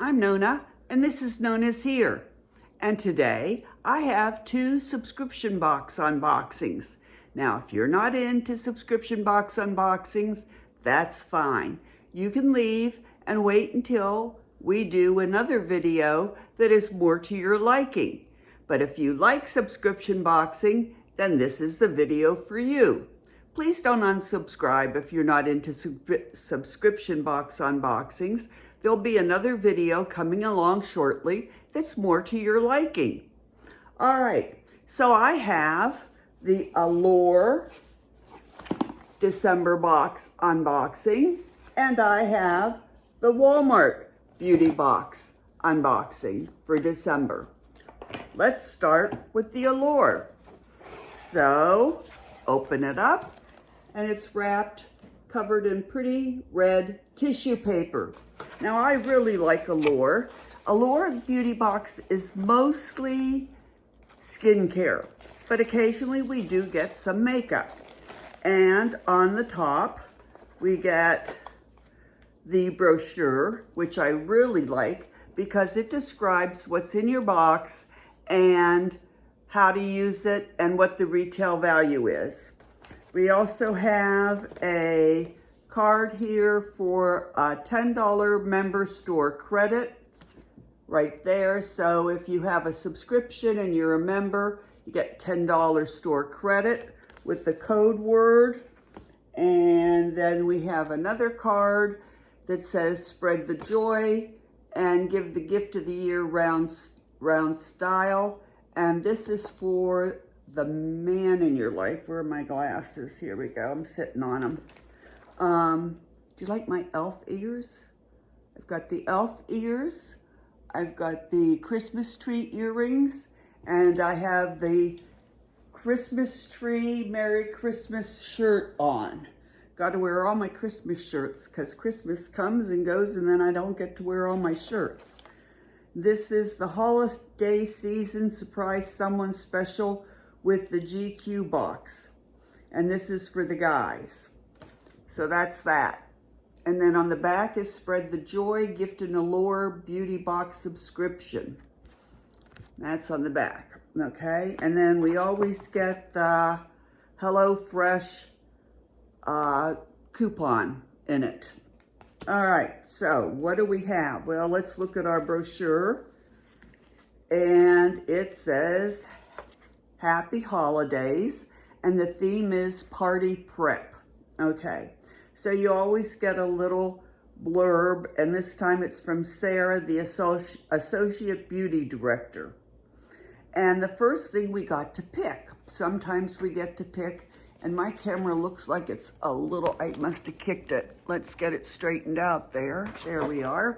I'm Nona, and this is Nona's Here. And today I have 2 subscription box unboxings. Now, if you're not into subscription box unboxings, that's fine. You can leave and wait until we do another video that is more to your liking. But if you like subscription boxing, then this is the video for you. Please don't unsubscribe if you're not into subscription box unboxings. There'll be another video coming along shortly that's more to your liking. All right, so I have the Allure December box unboxing, and I have the Walmart beauty box unboxing for December. Let's start with the Allure. So, open it up, and it's wrapped, covered in pretty red tissue paper. Now, I really like Allure. Allure Beauty Box is mostly skincare, but occasionally we do get some makeup. And on the top, we get the brochure, which I really like because it describes what's in your box and how to use it and what the retail value is. We also have a card here for a $10 member store credit right there. So if you have a subscription and you're a member, you get $10 store credit with the code word. And then we have another card that says spread the joy and give the gift of the year round style. And this is for the man in your life. Where are my glasses? Here we go. I'm sitting on them. Do you like my elf ears? I've got the elf ears. I've got the Christmas tree earrings. And I have the Christmas tree Merry Christmas shirt on. Got to wear all my Christmas shirts because Christmas comes and goes and then I don't get to wear all my shirts. This is the holiday season surprise someone special with the GQ box. And this is for the guys. So that's that. And then on the back is spread the joy, gift an Allure beauty box subscription. That's on the back, okay? And then we always get the HelloFresh coupon in it. All right, so what do we have? Well, let's look at our brochure. And it says, Happy Holidays, and the theme is Party Prep. Okay, so you always get a little blurb, and this time it's from Sarah, the Associate Beauty Director. And the first thing we got to pick, sometimes we get to pick, and my camera looks like it's a little, I must have kicked it. Let's get it straightened out there. There we are.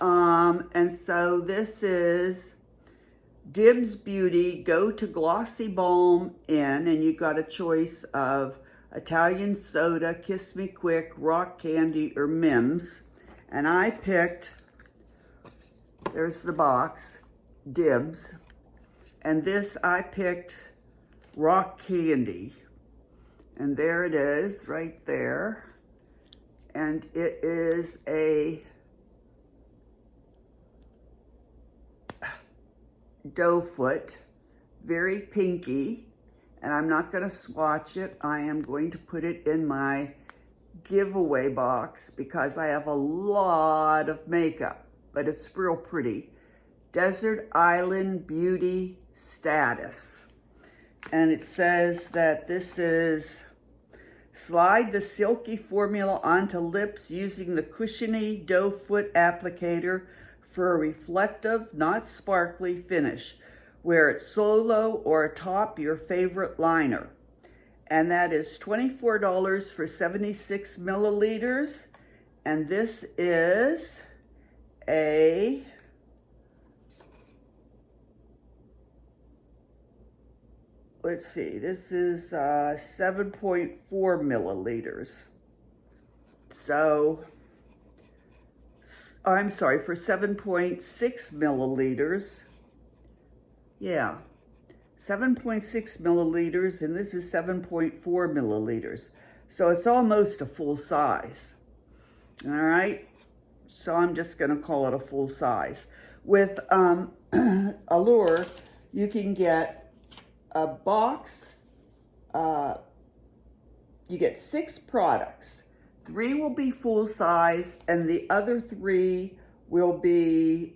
And so this is Dibs Beauty Go to Glossy Balm In, and you got a choice of Italian Soda, Kiss Me Quick, Rock Candy, or Mims. And I picked, there's the box, Dibs. And this I picked Rock Candy. And there it is, right there. And it is a doe foot, very pinky. And I'm not going to swatch it. I am going to put it in my giveaway box because I have a lot of makeup, but it's real pretty. Desert Island Beauty Status. And it says that this is slide the silky formula onto lips using the cushiony doe foot applicator for a reflective, not sparkly finish. Wear it solo or atop your favorite liner. And that is $24 for 76 milliliters. And this is a let's see, this is 7.4 milliliters. So, I'm sorry, for 7.6 milliliters. Yeah, 7.6 milliliters, and this is 7.4 milliliters. So it's almost a full size. All right, so I'm just going to call it a full size. With Allure, you can get a box. You get 6 products. 3 will be full size, and the other 3 will be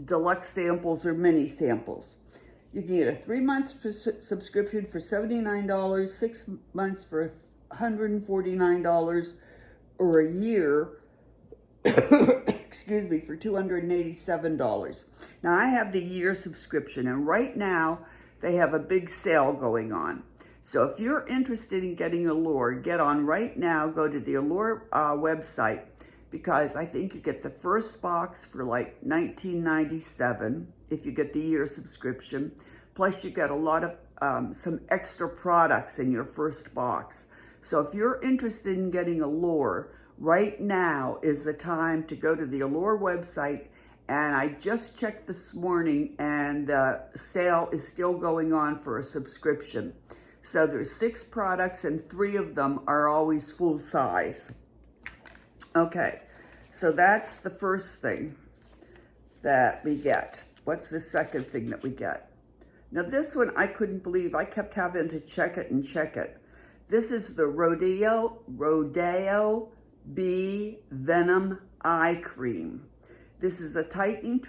deluxe samples or mini samples. You can get a 3-month subscription for $79, 6 months for $149, or a year, excuse me, for $287. Now I have the year subscription, and right now they have a big sale going on. So if you're interested in getting Allure, get on right now, go to the Allure website, because I think you get the first box for like $19.97 if you get the year subscription. Plus you get a lot of some extra products in your first box. So if you're interested in getting Allure, right now is the time to go to the Allure website. And I just checked this morning, and the sale is still going on for a subscription. So there's 6 products, and 3 of them are always full size. Okay, so that's the first thing that we get. What's the second thing that we get? Now this one I couldn't believe. I kept having to check it and check it. This is the Rodeo Bee Venom Eye Cream. This is a tightening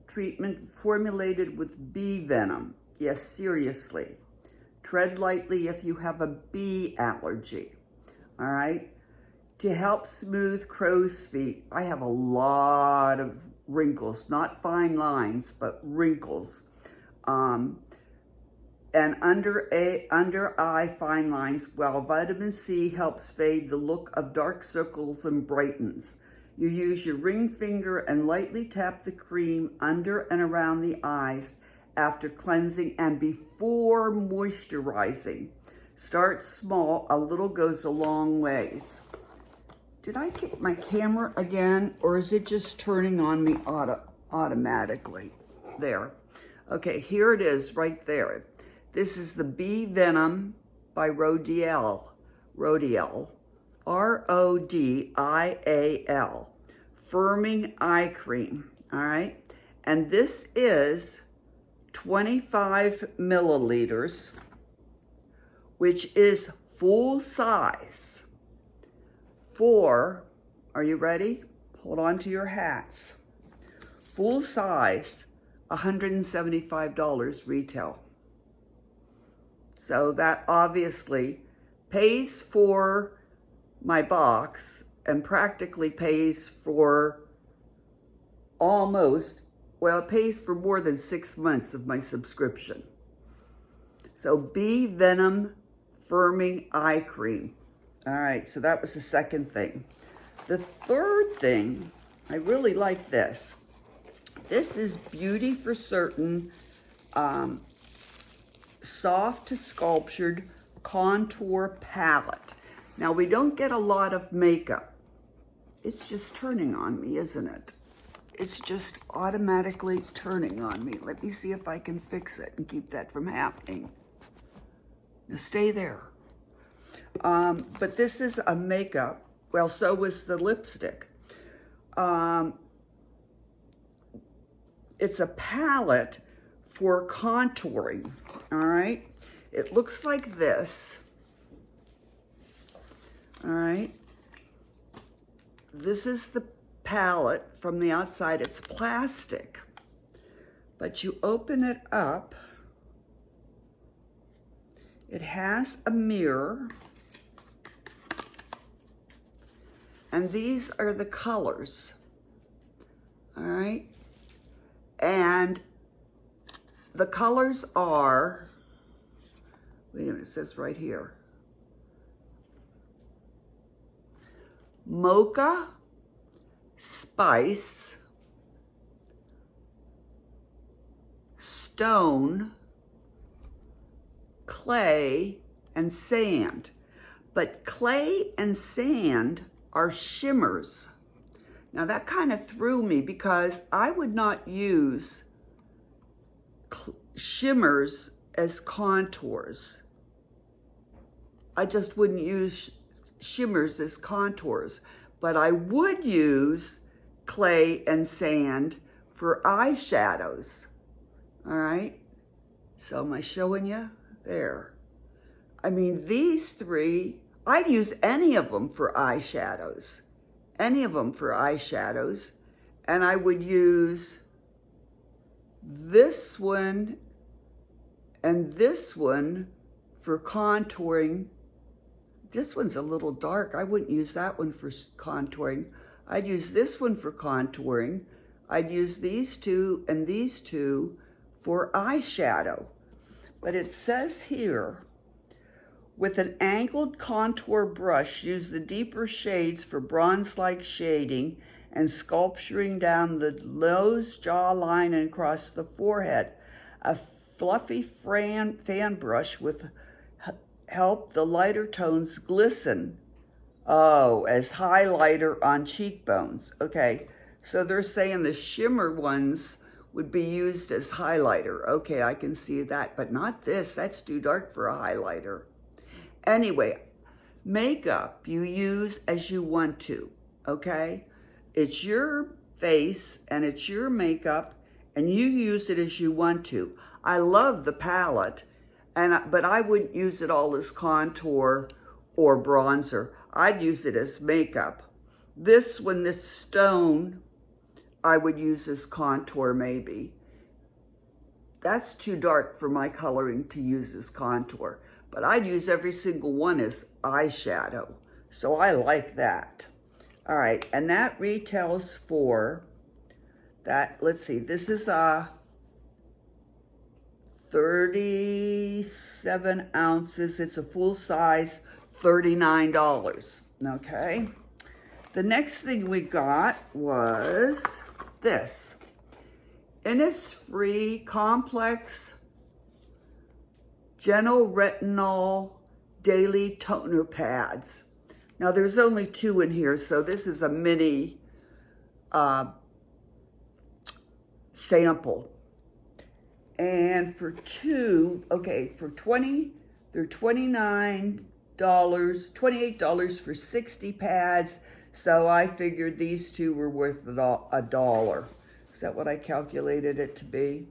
treatment formulated with bee venom. Yes, seriously. Tread lightly if you have a bee allergy. All right? To help smooth crow's feet. I have a lot of wrinkles, not fine lines, but wrinkles. And under eye fine lines, while vitamin C helps fade the look of dark circles and brightens. You use your ring finger and lightly tap the cream under and around the eyes after cleansing and before moisturizing. Start small, a little goes a long ways. Did I kick my camera again, or is it just turning on me automatically? There. Okay, here it is right there. This is the Bee Venom by Rodial. R-O-D-I-A-L. Firming Eye Cream, all right? And this is 25 milliliters, which is full size for, are you ready? Hold on to your hats. Full size, $175 retail. So that obviously pays for my box and practically pays for almost, well, it pays for more than 6 months of my subscription. So Bee Venom Firming Eye Cream. All right, so that was the second thing. The third thing, I really like this. This is Beauty for Certain Soft to Sculptured Contour Palette. Now, we don't get a lot of makeup. It's just turning on me, isn't it? It's just automatically turning on me. Let me see if I can fix it and keep that from happening. Now, stay there. But this is a makeup. Well, so was the lipstick. It's a palette for contouring, all right? It looks like this, all right? This is the palette from the outside. It's plastic, but you open it up. It has a mirror, and these are the colors, all right? And the colors are, wait a minute, it says right here. Mocha, Spice, Stone, Clay, and Sand. But clay and sand are shimmers. Now that kind of threw me because I would not use shimmers as contours. I just wouldn't use shimmers as contours, but I would use clay and sand for eyeshadows. All right, so am I showing you? There. I mean, these three, I'd use any of them for eyeshadows. Any of them for eyeshadows. And I would use this one and this one for contouring. This one's a little dark. I wouldn't use that one for contouring. I'd use this one for contouring. I'd use these two and these two for eyeshadow. But it says here, with an angled contour brush, use the deeper shades for bronze-like shading and sculpturing down the nose, jawline, and across the forehead. A fluffy fan brush with help the lighter tones glisten. Oh, as highlighter on cheekbones. Okay, so they're saying the shimmer ones would be used as highlighter. Okay, I can see that, but not this. That's too dark for a highlighter. Anyway, makeup you use as you want to, okay? It's your face and it's your makeup and you use it as you want to. I love the palette, but I wouldn't use it all as contour or bronzer. I'd use it as makeup. This one, this stone, I would use as contour maybe. That's too dark for my coloring to use as contour, but I'd use every single one as eyeshadow. So I like that. All right, and that retails for that, let's see, this is 37 ounces. It's a full size, $39, okay? The next thing we got was this. Innisfree Complex Gentle Retinol Daily Toner Pads. Now there's only 2 in here, so this is a mini sample. And for 2, okay, for 20, they're $29, $28 for 60 pads. So I figured these 2 were worth $1. Is that what I calculated it to be?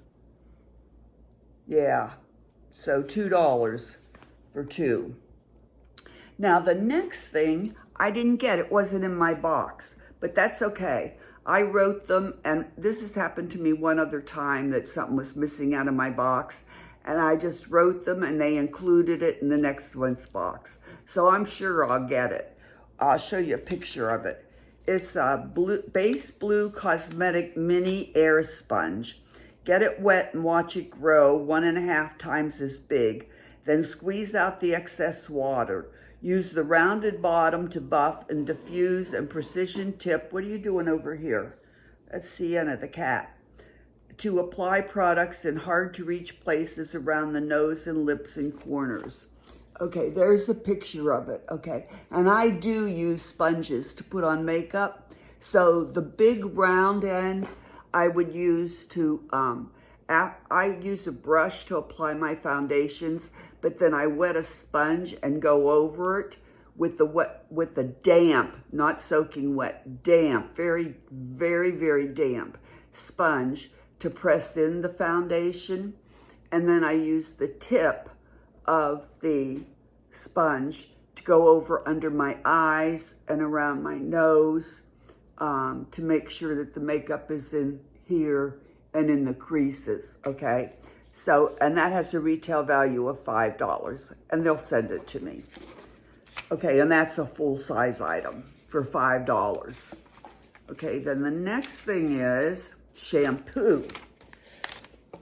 Yeah, so $2 for 2. Now the next thing, I didn't get, it wasn't in my box, but that's okay. I wrote them, and this has happened to me one other time that something was missing out of my box, and I just wrote them and they included it in the next one's box. So I'm sure I'll get it. I'll show you a picture of it. It's a base blue cosmetic mini air sponge. Get it wet and watch it grow 1.5 times as big. Then squeeze out the excess water. Use the rounded bottom to buff and diffuse and precision tip. What are you doing over here? That's Sienna the cat. To apply products in hard to reach places around the nose and lips and corners. Okay, there's a picture of it, okay? And I do use sponges to put on makeup. So the big round end, I would use to, I use a brush to apply my foundations, but then I wet a sponge and go over it with the damp, not soaking wet, damp, very, very, very damp sponge to press in the foundation. And then I use the tip of the sponge to go over under my eyes and around my nose to make sure that the makeup is in here and in the creases, okay? So, and that has a retail value of $5, and they'll send it to me. Okay, and that's a full-size item for $5. Okay, then the next thing is shampoo.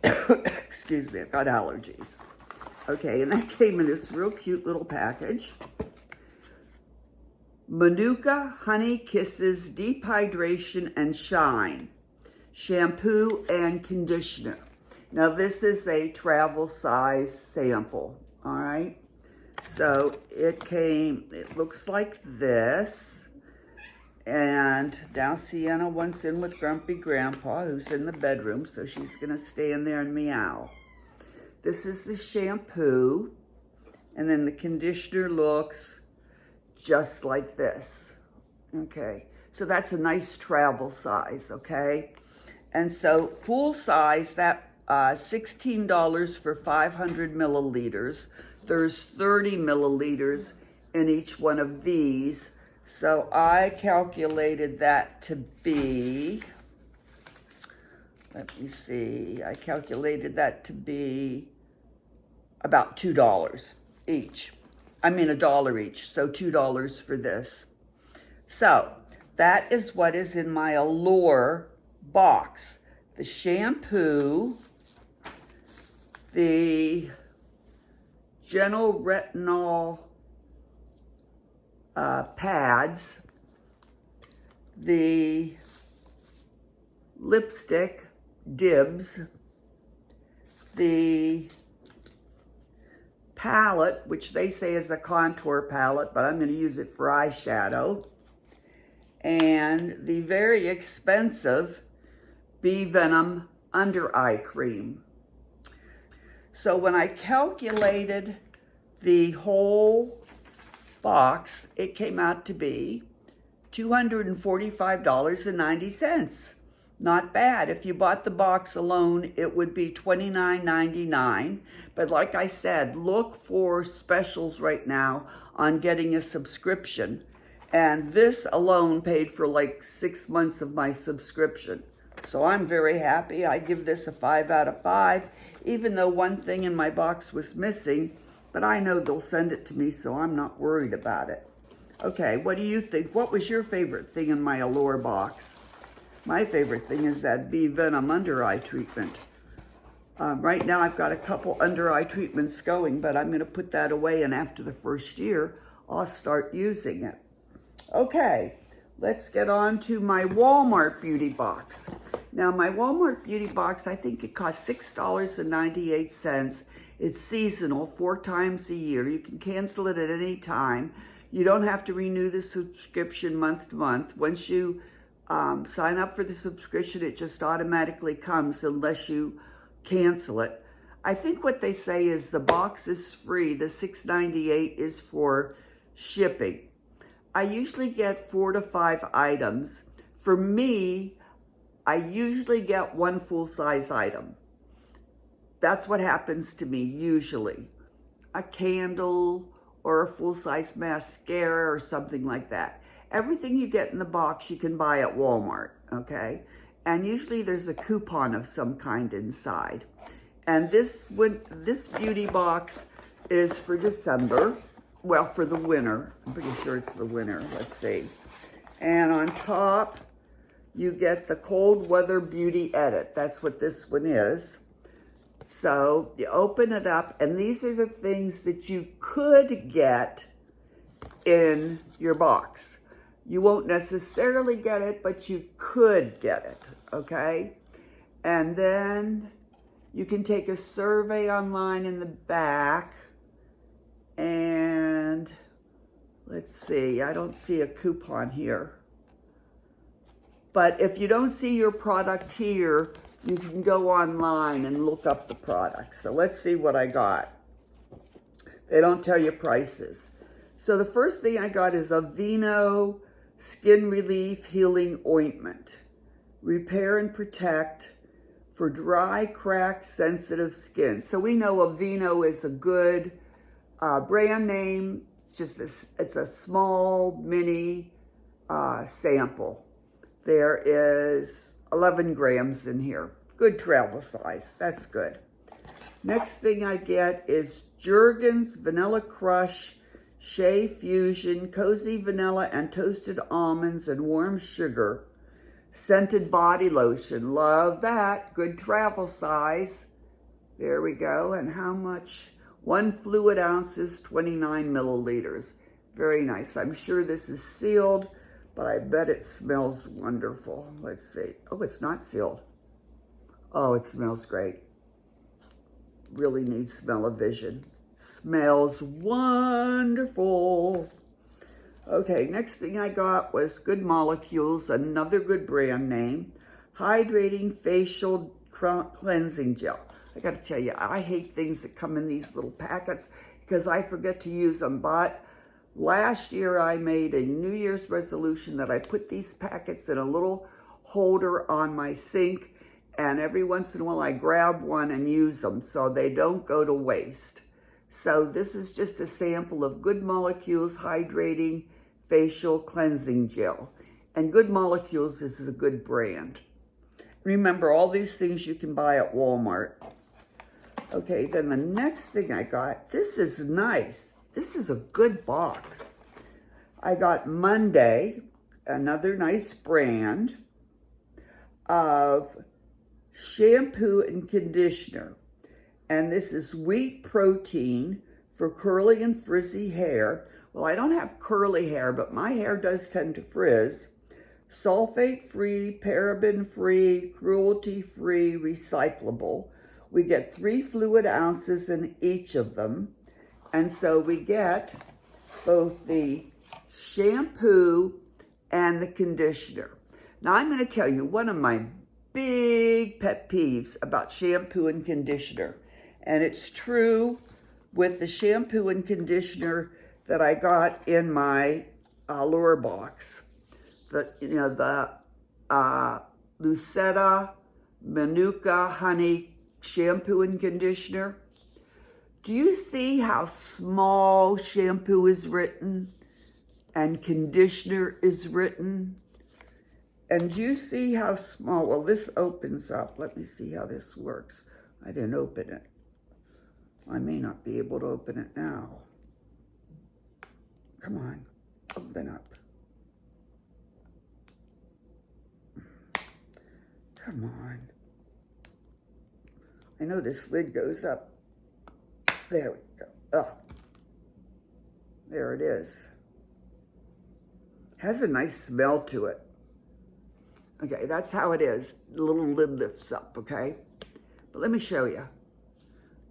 Excuse me, I've got allergies. Okay, and that came in this real cute little package. Manuka Honey Kisses Deep Hydration and Shine Shampoo and Conditioner. Now this is a travel size sample, all right? So it looks like this. And now Sienna wants in with Grumpy Grandpa, who's in the bedroom, so she's gonna stay in there and meow. This is the shampoo, and then the conditioner looks just like this. Okay, So that's a nice travel size, okay? And so full size, that $16 for 500 milliliters. There's 30 milliliters in each one of these. So I calculated that to be, let me see, I calculated that to be about $2 each. I mean $1 each, so $2 for this. So that is what is in my Allure box. The shampoo, the gentle retinol pads, the lipstick dibs, the palette, which they say is a contour palette, but I'm going to use it for eyeshadow, and the very expensive Bee Venom under eye cream. So when I calculated the whole box, it came out to be $245.90. Not bad. If you bought the box alone, it would be $29.99. But like I said, look for specials right now on getting a subscription. And this alone paid for like 6 months of my subscription. So I'm very happy. I give this a 5 out of 5, even though one thing in my box was missing. But I know they'll send it to me, so I'm not worried about it. Okay, what do you think? What was your favorite thing in my Allure box? My favorite thing is that Bee Venom under eye treatment. Right now I've got a couple under eye treatments going, but I'm going to put that away, and after the first year, I'll start using it. Okay, let's get on to my Walmart beauty box. Now my Walmart beauty box, I think it costs $6.98. It's seasonal, 4 times a year. You can cancel it at any time. You don't have to renew the subscription month to month. Once you sign up for the subscription, it just automatically comes unless you cancel it. I think what they say is the box is free. The $6.98 is for shipping. I usually get 4 to 5 items. For me, I usually get 1 full-size item. That's what happens to me usually. A candle or a full-size mascara or something like that. Everything you get in the box you can buy at Walmart, okay? And usually there's a coupon of some kind inside. And this beauty box is for December. Well, for the winter. I'm pretty sure it's the winter. Let's see. And on top, you get the Cold Weather Beauty Edit. That's what this one is. So you open it up, and these are the things that you could get in your box. You won't necessarily get it, but you could get it, okay? And then you can take a survey online in the back. And let's see, I don't see a coupon here. But if you don't see your product here, you can go online and look up the product. So let's see what I got. They don't tell you prices. So the first thing I got is Aveeno Skin Relief Healing Ointment. Repair and protect for dry, cracked, sensitive skin. So we know Aveeno is a good brand name. It's a small mini sample. There is 11 grams in here. Good travel size. That's good. Next thing I get is Jergens Vanilla Crush Shea Fusion Cozy Vanilla and Toasted Almonds and Warm Sugar Scented Body Lotion. Love that. Good travel size. There we go. And how much? 1 fluid ounce is 29 milliliters. Very nice. I'm sure this is sealed, but I bet it smells wonderful. Let's see. Oh, it's not sealed. Oh, it smells great. Really needs smell-o-vision. Smells wonderful. Okay, next thing I got was Good Molecules, another good brand name. Hydrating Facial Cleansing Gel. I got to tell you, I hate things that come in these little packets because I forget to use them. But Last year, I made a New Year's resolution that I put these packets in a little holder on my sink, and every once in a while I grab one and use them so they don't go to waste. So this is just a sample of Good Molecules Hydrating Facial Cleansing Gel. And Good Molecules is a good brand. Remember, all these things you can buy at Walmart. Okay, then the next thing I got, this is nice. This is a good box. I got Monday, another nice brand of shampoo and conditioner. And this is wheat protein for curly and frizzy hair. Well, I don't have curly hair, but my hair does tend to frizz. Sulfate-free, paraben-free, cruelty-free, recyclable. We get 3 fluid ounces in each of them. And so we get both the shampoo and the conditioner. Now I'm going to tell you one of my big pet peeves about shampoo and conditioner. And it's true with the shampoo and conditioner that I got in my allure box. The Lucetta Manuka Honey shampoo and conditioner. Do you see how small shampoo is written and conditioner is written? And do you see how small, well, this opens up. Let me see how this works. I didn't open it. I may not be able to open it now. Come on, open up. Come on. I know this lid goes up. There we go. Oh, there it is. Has a nice smell to it. Okay, that's how it is. The little lid lifts up, okay? But let me show you.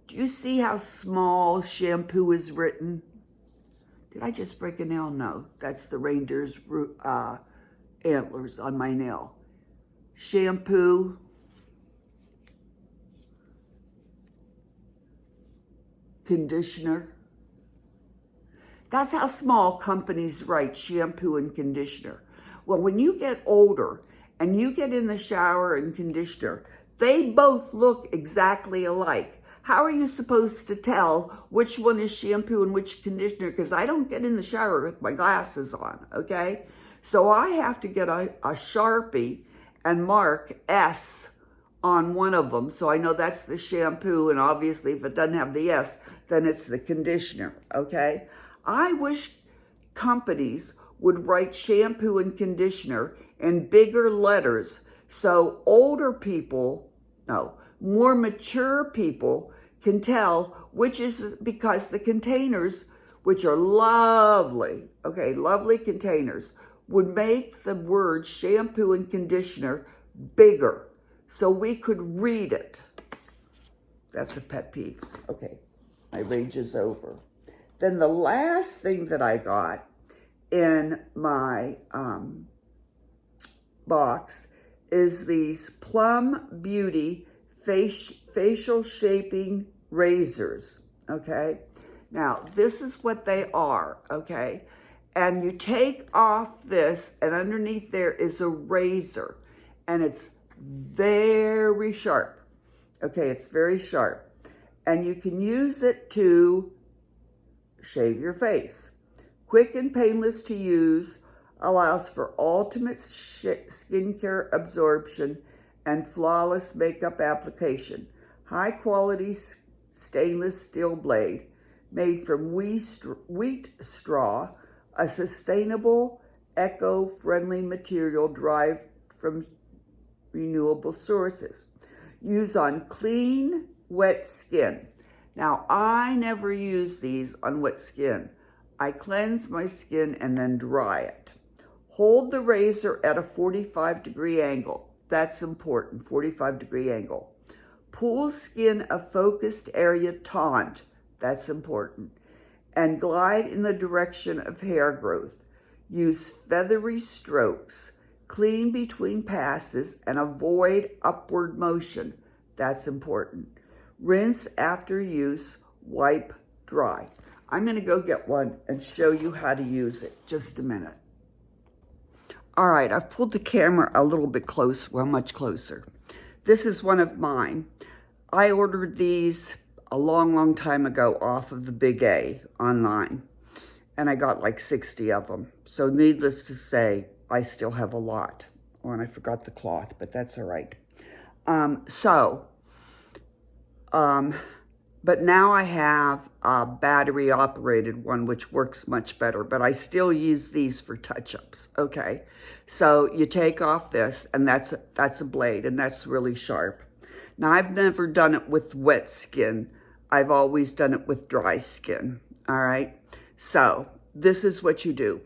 Do you see how small shampoo is written? Did I just break a nail? No, that's the reindeer's antlers on my nail. Shampoo. Conditioner. That's how small companies write shampoo and conditioner. Well, when you get older and you get in the shower and conditioner, they both look exactly alike. How are you supposed to tell which one is shampoo and which conditioner? Because I don't get in the shower with my glasses on, okay? So I have to get a Sharpie and mark S on one of them, so I know that's the shampoo, and obviously if it doesn't have the S, then it's the conditioner, okay? I wish companies would write shampoo and conditioner in bigger letters so older people, no, more mature people can tell which is, because the containers, which are lovely, okay, lovely containers, would make the word shampoo and conditioner bigger so we could read it. That's a pet peeve. Okay, my rage is over. Then the last thing that I got in my box is these Plum Beauty facial shaping razors, okay? Now, this is what they are, okay? And you take off this, and underneath there is a razor, and it's very sharp. Okay, it's very sharp. And you can use it to shave your face. Quick and painless to use, allows for ultimate skincare absorption and flawless makeup application. High quality stainless steel blade made from wheat straw, a sustainable, eco-friendly material derived from renewable sources. Use on clean, wet skin. Now, I never use these on wet skin. I cleanse my skin and then dry it. Hold the razor at a 45-degree angle. That's important, 45-degree angle. Pull skin a focused area taut. That's important. And glide in the direction of hair growth. Use feathery strokes. Clean between passes and avoid upward motion. That's important. Rinse after use, wipe dry. I'm gonna go get one and show you how to use it. Just a minute. All right, I've pulled the camera a little bit close, well, much closer. This is one of mine. I ordered these a long, long time ago off of the Big A online, and I got like 60 of them. So needless to say, I still have a lot. Oh, and I forgot the cloth, but that's all right. But now I have a battery operated one, which works much better, but I still use these for touch-ups, okay? So you take off this, and that's a blade, and that's really sharp. Now, I've never done it with wet skin. I've always done it with dry skin, all right? So this is what you do.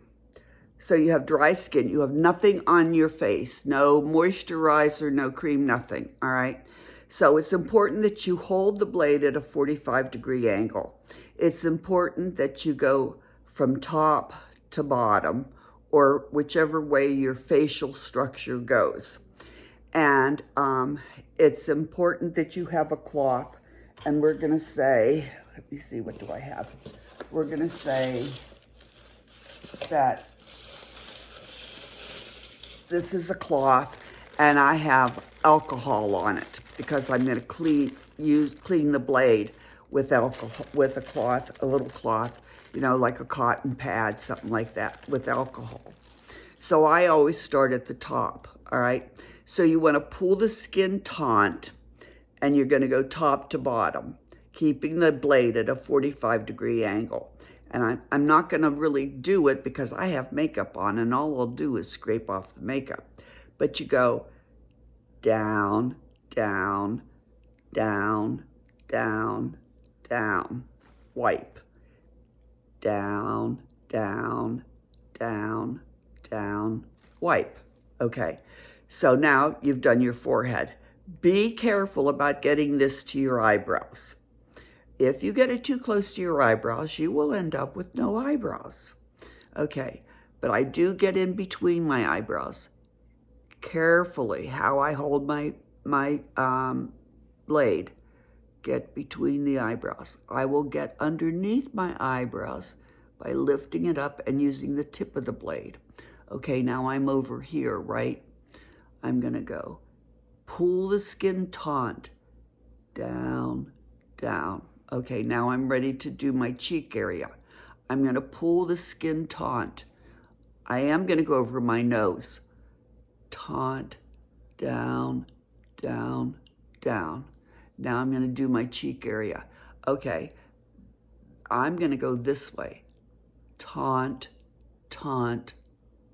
So you have dry skin. You have nothing on your face, no moisturizer, no cream, nothing, all right? So it's important that you hold the blade at a 45-degree angle. It's important that you go from top to bottom, or whichever way your facial structure goes. And it's important that you have a cloth, and we're gonna say, let me see, what do I have? We're gonna say that this is a cloth, and I have alcohol on it because I'm gonna clean the blade with alcohol, with a cloth, a little cloth, you know, like a cotton pad, something like that, with alcohol. So I always start at the top, all right? So you wanna pull the skin taut, and you're gonna go top to bottom, keeping the blade at a 45-degree angle. And I'm not gonna really do it because I have makeup on, and all I'll do is scrape off the makeup. But you go down, down, down, down, down, wipe. Down, down, down, down, wipe. Okay, so now you've done your forehead. Be careful about getting this to your eyebrows. If you get it too close to your eyebrows, you will end up with no eyebrows. Okay, but I do get in between my eyebrows. Carefully, how I hold my blade, get between the eyebrows. I will get underneath my eyebrows by lifting it up and using the tip of the blade. Okay, now I'm over here, right? I'm gonna go pull the skin taut, down, down. Okay, now I'm ready to do my cheek area. I'm gonna pull the skin taut. I am gonna go over my nose. Taut, down, down, down. Now I'm gonna do my cheek area. Okay, I'm gonna go this way. Taut, taut,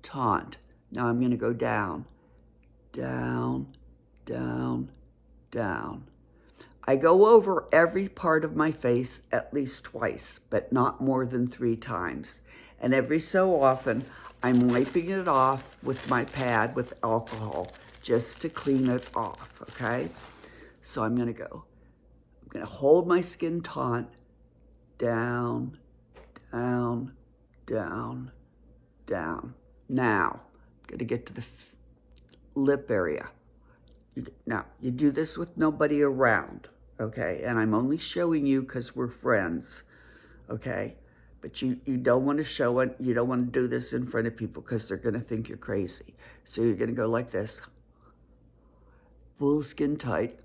taut. Now I'm gonna go down, down, down, down. I go over every part of my face at least twice, but not more than 3 times. And every so often, I'm wiping it off with my pad with alcohol just to clean it off, okay? So I'm gonna hold my skin taut, down, down, down, down. Now, I'm gonna get to the lip area. Now, you do this with nobody around, okay? And I'm only showing you because we're friends, okay? But you don't want to show it. You don't want to do this in front of people because they're going to think you're crazy. So you're going to go like this. Pull the skin tight.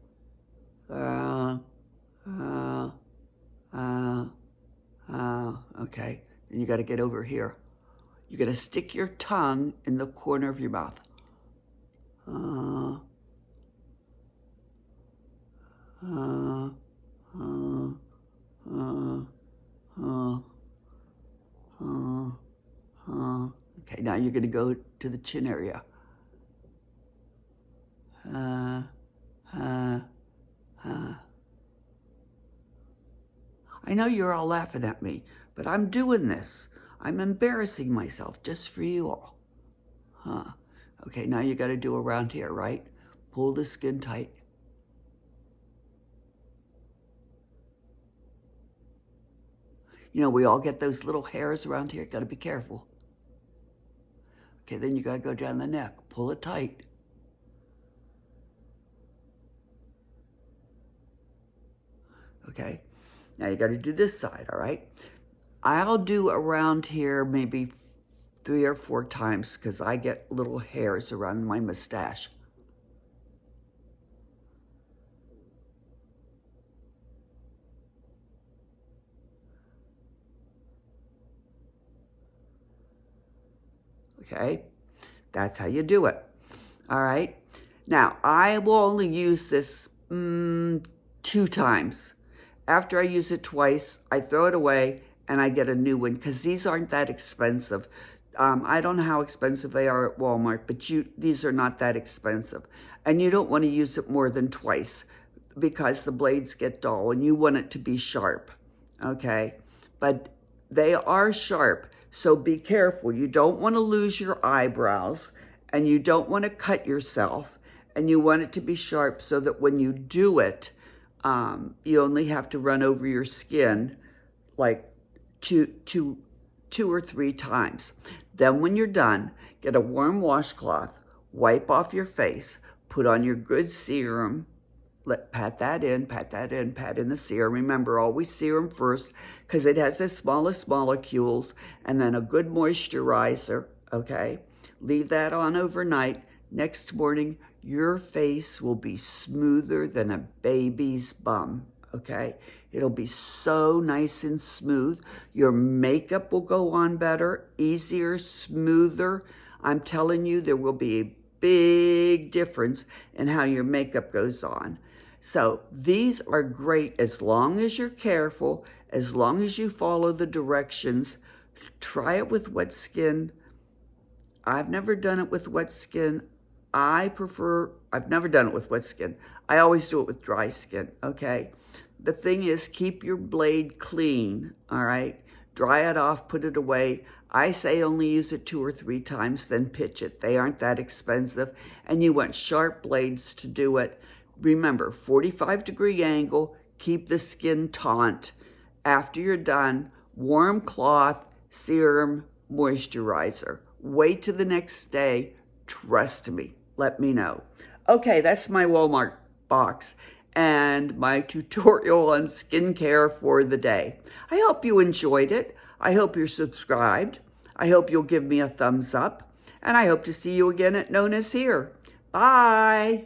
Okay. Then you got to get over here. You're going to stick your tongue in the corner of your mouth. Okay, now you're going to go to the chin area. I know you're all laughing at me, but I'm doing this. I'm embarrassing myself just for you all. Okay, now you got to do around here, right? Pull the skin tight. You know, we all get those little hairs around here. Got to be careful. Okay, then you got to go down the neck. Pull it tight. Okay, now you got to do this side, all right? I'll do around here maybe 3 or 4 times because I get little hairs around my mustache. Okay, that's how you do it. All right. Now, I will only use this 2 times. After I use it twice, I throw it away and I get a new one because these aren't that expensive. I don't know how expensive they are at Walmart, but these are not that expensive. And you don't want to use it more than twice because the blades get dull and you want it to be sharp. Okay. But they are sharp. So be careful. You don't want to lose your eyebrows and you don't want to cut yourself, and you want it to be sharp so that when you do it, you only have to run over your skin like two or 3 times. Then when you're done, get a warm washcloth, wipe off your face, put on your good serum, pat that in, pat in the serum. Remember, always serum first because it has the smallest molecules, and then a good moisturizer, okay? Leave that on overnight. Next morning, your face will be smoother than a baby's bum, okay? It'll be so nice and smooth. Your makeup will go on better, easier, smoother. I'm telling you, there will be a big difference in how your makeup goes on. So these are great as long as you're careful, as long as you follow the directions. Try it with wet skin. I've never done it with wet skin. I've never done it with wet skin. I always do it with dry skin, okay? The thing is, keep your blade clean, all right? Dry it off, put it away. I say only use it 2 or 3 times, then pitch it. They aren't that expensive, and you want sharp blades to do it. Remember, 45-degree angle, keep the skin taut. After you're done, warm cloth, serum, moisturizer. Wait till the next day. Trust me. Let me know. Okay, that's my Walmart box and my tutorial on skincare for the day. I hope you enjoyed it. I hope you're subscribed. I hope you'll give me a thumbs up. And I hope to see you again at Nona's Here. Bye.